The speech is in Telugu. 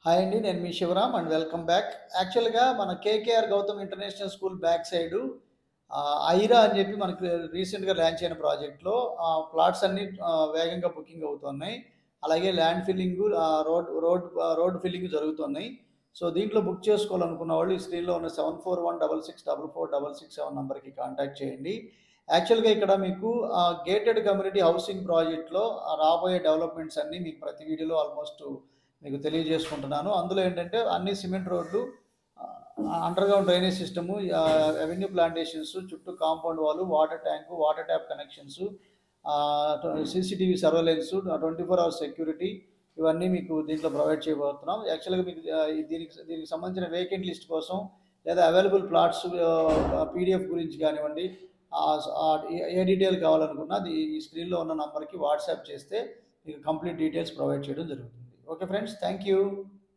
హాయ్ అండి. నేను మీ శివరామ్ అండ్ వెల్కమ్ బ్యాక్. యాక్చువల్‌గా మన KKR Gautam international school back side Aira అని చెప్పి మనకు రీసెంట్‌గా లాంచ్ అయిన ప్రాజెక్ట్‌లో ప్లాట్స్ అన్నీ వేగంగా బుకింగ్ అవుతున్నాయి. అలాగే ల్యాండ్ ఫిల్లింగు, రోడ్ ఫిల్లింగ్ జరుగుతున్నాయి. సో, దీంట్లో బుక్ చేసుకోవాలనుకున్న వాళ్ళు ఈ స్క్రీన్‌లో ఉన్న 7416644667 నంబర్‌కి కాంటాక్ట్ చేయండి. యాక్చువల్‌గా ఇక్కడ మీకు గేటెడ్ కమ్యూనిటీ హౌసింగ్ ప్రాజెక్ట్‌లో రాబోయే డెవలప్‌మెంట్స్ అన్నీ మీకు ప్రతి వీడియోలో ఆల్మోస్ట్ మీకు తెలియజేసుకుంటున్నాను. అందులో ఏంటంటే అన్ని సిమెంట్ రోడ్లు, underground drainage system, avenue plantations, చుట్టూ compound wall, water tank, water tap connections, CCTV surveillance, 24 hours security, ఇవన్నీ మీకు దీంట్లో ప్రొవైడ్ చేయబోతున్నాం. యాక్చువల్‌గా మీకు దీనికి సంబంధించిన వేకెంట్ లిస్ట్ కోసం లేదా అవైలబుల్ ప్లాట్స్ పీడిఎఫ్ గురించి కానివ్వండి, ఏ డీటెయిల్ కావాలనుకున్నా ఈ స్క్రీన్‌లో ఉన్న నంబర్‌కి వాట్సాప్ చేస్తే మీకు కంప్లీట్ డీటెయిల్స్ ప్రొవైడ్ చేయడం జరుగుతుంది. Okay friends, thank you.